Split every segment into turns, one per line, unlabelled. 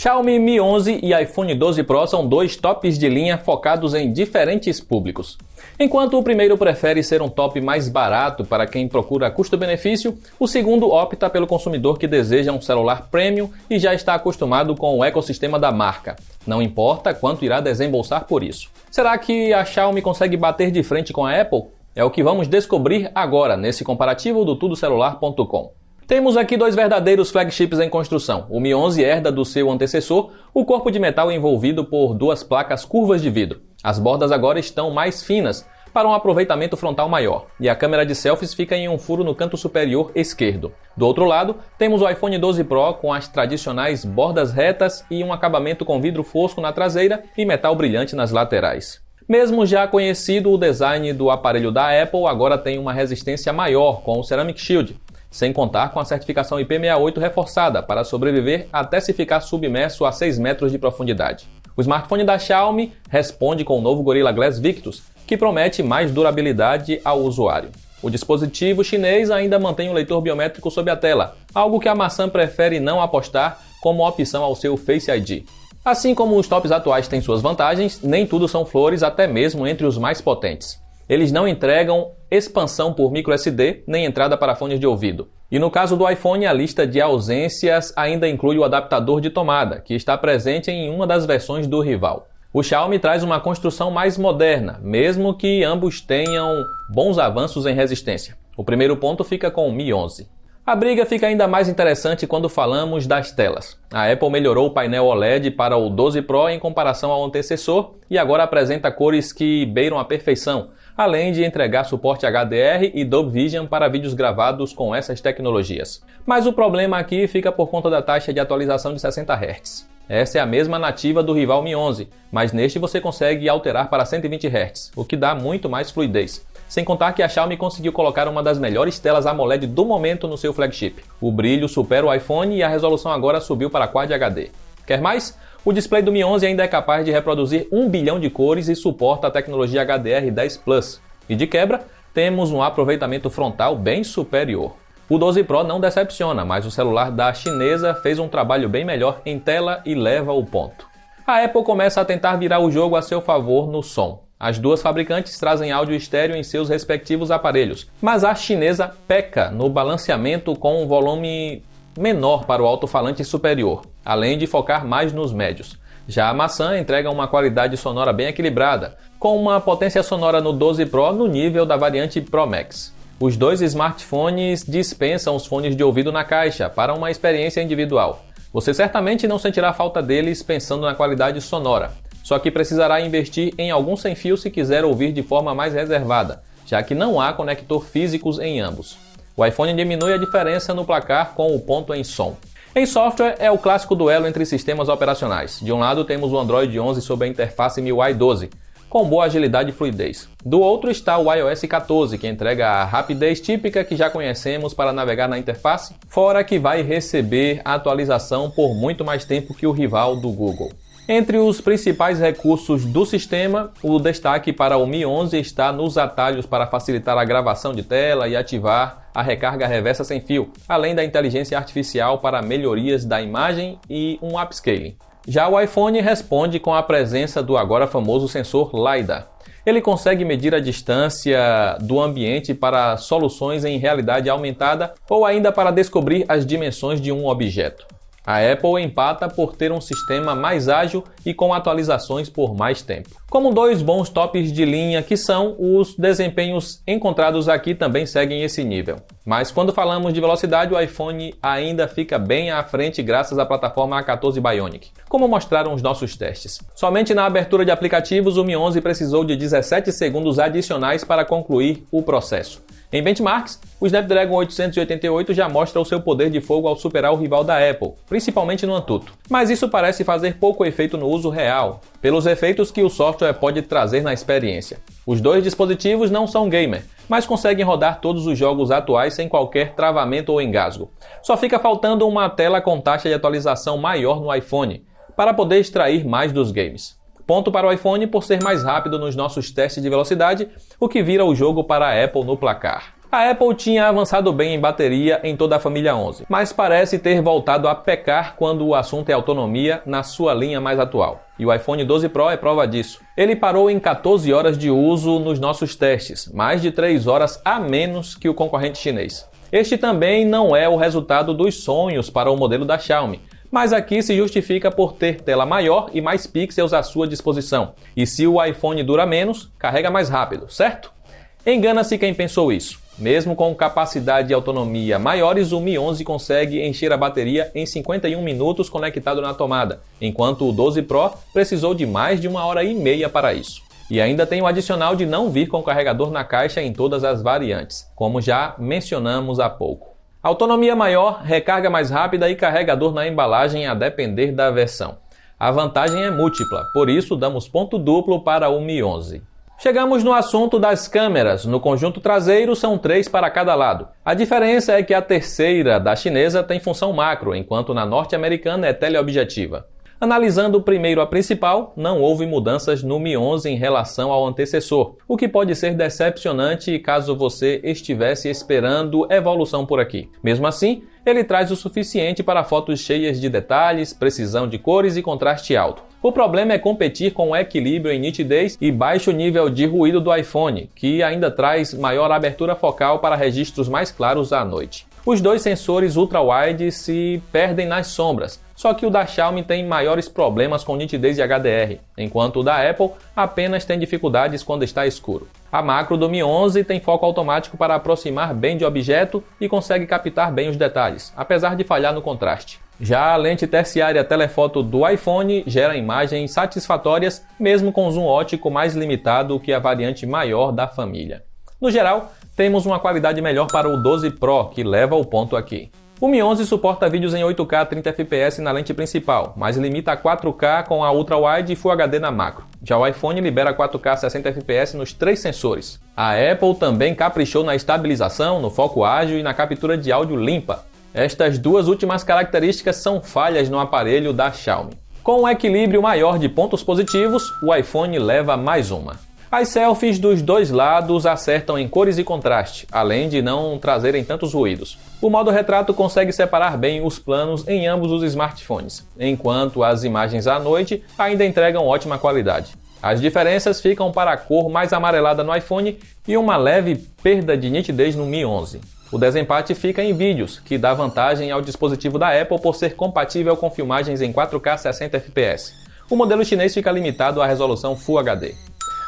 Xiaomi Mi 11 e iPhone 12 Pro são dois tops de linha focados em diferentes públicos. Enquanto o primeiro prefere ser um top mais barato para quem procura custo-benefício, o segundo opta pelo consumidor que deseja um celular premium e já está acostumado com o ecossistema da marca. Não importa quanto irá desembolsar por isso. Será que a Xiaomi consegue bater de frente com a Apple? É o que vamos descobrir agora nesse comparativo do tudocelular.com. Temos aqui dois verdadeiros flagships em construção. O Mi 11 herda do seu antecessor o corpo de metal envolvido por duas placas curvas de vidro. As bordas agora estão mais finas, para um aproveitamento frontal maior, e a câmera de selfies fica em um furo no canto superior esquerdo. Do outro lado, temos o iPhone 12 Pro com as tradicionais bordas retas e um acabamento com vidro fosco na traseira e metal brilhante nas laterais. Mesmo já conhecido, o design do aparelho da Apple agora tem uma resistência maior com o Ceramic Shield, sem contar com a certificação IP68 reforçada para sobreviver até se ficar submerso a 6 metros de profundidade. O smartphone da Xiaomi responde com o novo Gorilla Glass Victus, que promete mais durabilidade ao usuário. O dispositivo chinês ainda mantém o leitor biométrico sob a tela, algo que a maçã prefere não apostar como opção ao seu Face ID. Assim como os tops atuais têm suas vantagens, nem tudo são flores, até mesmo entre os mais potentes. Eles não entregam expansão por microSD nem entrada para fones de ouvido. E no caso do iPhone, a lista de ausências ainda inclui o adaptador de tomada, que está presente em uma das versões do rival. O Xiaomi traz uma construção mais moderna, mesmo que ambos tenham bons avanços em resistência. O primeiro ponto fica com o Mi 11. A briga fica ainda mais interessante quando falamos das telas. A Apple melhorou o painel OLED para o 12 Pro em comparação ao antecessor e agora apresenta cores que beiram a perfeição, além de entregar suporte HDR e Dolby Vision para vídeos gravados com essas tecnologias. Mas o problema aqui fica por conta da taxa de atualização de 60 Hz. Essa é a mesma nativa do rival Mi 11, mas neste você consegue alterar para 120 Hz, o que dá muito mais fluidez. Sem contar que a Xiaomi conseguiu colocar uma das melhores telas AMOLED do momento no seu flagship. O brilho supera o iPhone e a resolução agora subiu para Quad HD. Quer mais? O display do Mi 11 ainda é capaz de reproduzir 1 bilhão de cores e suporta a tecnologia HDR10 Plus. E de quebra, temos um aproveitamento frontal bem superior. O 12 Pro não decepciona, mas o celular da chinesa fez um trabalho bem melhor em tela e leva o ponto. A Apple começa a tentar virar o jogo a seu favor no som. As duas fabricantes trazem áudio estéreo em seus respectivos aparelhos, mas a chinesa peca no balanceamento com um volume menor para o alto-falante superior, além de focar mais nos médios. Já a maçã entrega uma qualidade sonora bem equilibrada, com uma potência sonora no 12 Pro no nível da variante Pro Max. Os dois smartphones dispensam os fones de ouvido na caixa para uma experiência individual. Você certamente não sentirá falta deles pensando na qualidade sonora, só que precisará investir em algum sem-fio se quiser ouvir de forma mais reservada, já que não há conector físicos em ambos. O iPhone diminui a diferença no placar com o ponto em som. Em software, é o clássico duelo entre sistemas operacionais. De um lado temos o Android 11 sob a interface MIUI 12, com boa agilidade e fluidez. Do outro está o iOS 14, que entrega a rapidez típica que já conhecemos para navegar na interface, fora que vai receber atualização por muito mais tempo que o rival do Google. Entre os principais recursos do sistema, o destaque para o Mi 11 está nos atalhos para facilitar a gravação de tela e ativar a recarga reversa sem fio, além da inteligência artificial para melhorias da imagem e um upscaling. Já o iPhone responde com a presença do agora famoso sensor LiDAR. Ele consegue medir a distância do ambiente para soluções em realidade aumentada ou ainda para descobrir as dimensões de um objeto. A Apple empata por ter um sistema mais ágil e com atualizações por mais tempo. Como dois bons tops de linha que são, os desempenhos encontrados aqui também seguem esse nível. Mas quando falamos de velocidade, o iPhone ainda fica bem à frente graças à plataforma A14 Bionic, como mostraram os nossos testes. Somente na abertura de aplicativos, o Mi 11 precisou de 17 segundos adicionais para concluir o processo. Em benchmarks, o Snapdragon 888 já mostra o seu poder de fogo ao superar o rival da Apple, principalmente no Antutu. Mas isso parece fazer pouco efeito no uso real, pelos efeitos que o software pode trazer na experiência. Os dois dispositivos não são gamer, mas conseguem rodar todos os jogos atuais sem qualquer travamento ou engasgo. Só fica faltando uma tela com taxa de atualização maior no iPhone, para poder extrair mais dos games. Ponto para o iPhone por ser mais rápido nos nossos testes de velocidade, o que vira o jogo para a Apple no placar. A Apple tinha avançado bem em bateria em toda a família 11, mas parece ter voltado a pecar quando o assunto é autonomia na sua linha mais atual. E o iPhone 12 Pro é prova disso. Ele parou em 14 horas de uso nos nossos testes, mais de 3 horas a menos que o concorrente chinês. Este também não é o resultado dos sonhos para o modelo da Xiaomi, mas aqui se justifica por ter tela maior e mais pixels à sua disposição. E se o iPhone dura menos, carrega mais rápido, certo? Engana-se quem pensou isso. Mesmo com capacidade e autonomia maiores, o Mi 11 consegue encher a bateria em 51 minutos conectado na tomada, enquanto o 12 Pro precisou de mais de 1h30 para isso. E ainda tem o adicional de não vir com carregador na caixa em todas as variantes, como já mencionamos há pouco. Autonomia maior, recarga mais rápida e carregador na embalagem a depender da versão. A vantagem é múltipla, por isso damos ponto duplo para o Mi 11. Chegamos no assunto das câmeras. No conjunto traseiro são 3 para cada lado. A diferença é que a terceira, da chinesa, tem função macro, enquanto na norte-americana é teleobjetiva. Analisando primeiro a principal, não houve mudanças no Mi 11 em relação ao antecessor, o que pode ser decepcionante caso você estivesse esperando evolução por aqui. Mesmo assim, ele traz o suficiente para fotos cheias de detalhes, precisão de cores e contraste alto. O problema é competir com o equilíbrio em nitidez e baixo nível de ruído do iPhone, que ainda traz maior abertura focal para registros mais claros à noite. Os dois sensores ultra-wide se perdem nas sombras, só que o da Xiaomi tem maiores problemas com nitidez e HDR, enquanto o da Apple apenas tem dificuldades quando está escuro. A macro do Mi 11 tem foco automático para aproximar bem de objeto e consegue captar bem os detalhes, apesar de falhar no contraste. Já a lente terciária telefoto do iPhone gera imagens satisfatórias, mesmo com zoom óptico mais limitado que a variante maior da família. No geral, temos uma qualidade melhor para o 12 Pro, que leva o ponto aqui. O Mi 11 suporta vídeos em 8K 30 fps na lente principal, mas limita a 4K com a Ultra-Wide e Full HD na macro. Já o iPhone libera 4K 60 fps nos 3 sensores. A Apple também caprichou na estabilização, no foco ágil e na captura de áudio limpa. Estas duas últimas características são falhas no aparelho da Xiaomi. Com um equilíbrio maior de pontos positivos, o iPhone leva mais uma. As selfies dos dois lados acertam em cores e contraste, além de não trazerem tantos ruídos. O modo retrato consegue separar bem os planos em ambos os smartphones, enquanto as imagens à noite ainda entregam ótima qualidade. As diferenças ficam para a cor mais amarelada no iPhone e uma leve perda de nitidez no Mi 11. O desempate fica em vídeos, que dá vantagem ao dispositivo da Apple por ser compatível com filmagens em 4K 60 fps. O modelo chinês fica limitado à resolução Full HD.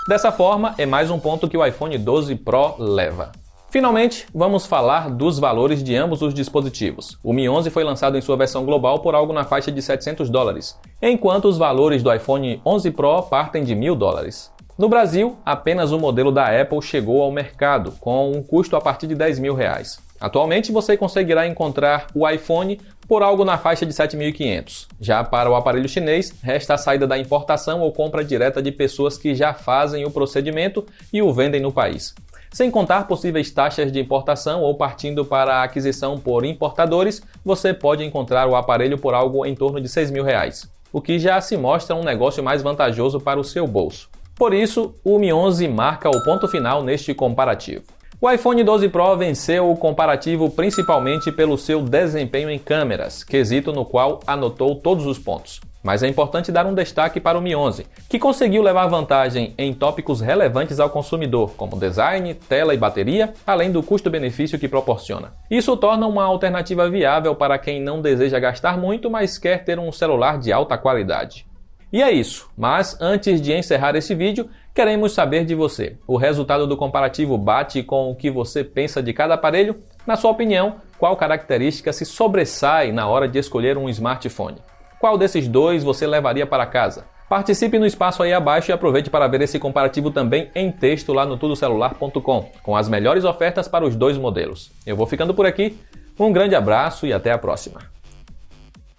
Dessa forma, é mais um ponto que o iPhone 12 Pro leva. Finalmente, vamos falar dos valores de ambos os dispositivos. O Mi 11 foi lançado em sua versão global por algo na faixa de $700, enquanto os valores do iPhone 11 Pro partem de $1.000. No Brasil, apenas o modelo da Apple chegou ao mercado, com um custo a partir de R$10.000. Atualmente, você conseguirá encontrar o iPhone por algo na faixa de R$7.500. Já para o aparelho chinês, resta a saída da importação ou compra direta de pessoas que já fazem o procedimento e o vendem no país. Sem contar possíveis taxas de importação ou partindo para a aquisição por importadores, você pode encontrar o aparelho por algo em torno de R$6.000, o que já se mostra um negócio mais vantajoso para o seu bolso. Por isso, o Mi 11 marca o ponto final neste comparativo. O iPhone 12 Pro venceu o comparativo principalmente pelo seu desempenho em câmeras, quesito no qual anotou todos os pontos. Mas é importante dar um destaque para o Mi 11, que conseguiu levar vantagem em tópicos relevantes ao consumidor, como design, tela e bateria, além do custo-benefício que proporciona. Isso torna uma alternativa viável para quem não deseja gastar muito, mas quer ter um celular de alta qualidade. E é isso, mas antes de encerrar esse vídeo, queremos saber de você. O resultado do comparativo bate com o que você pensa de cada aparelho? Na sua opinião, qual característica se sobressai na hora de escolher um smartphone? Qual desses dois você levaria para casa? Participe no espaço aí abaixo e aproveite para ver esse comparativo também em texto lá no tudocelular.com, com as melhores ofertas para os dois modelos. Eu vou ficando por aqui, um grande abraço e até a próxima.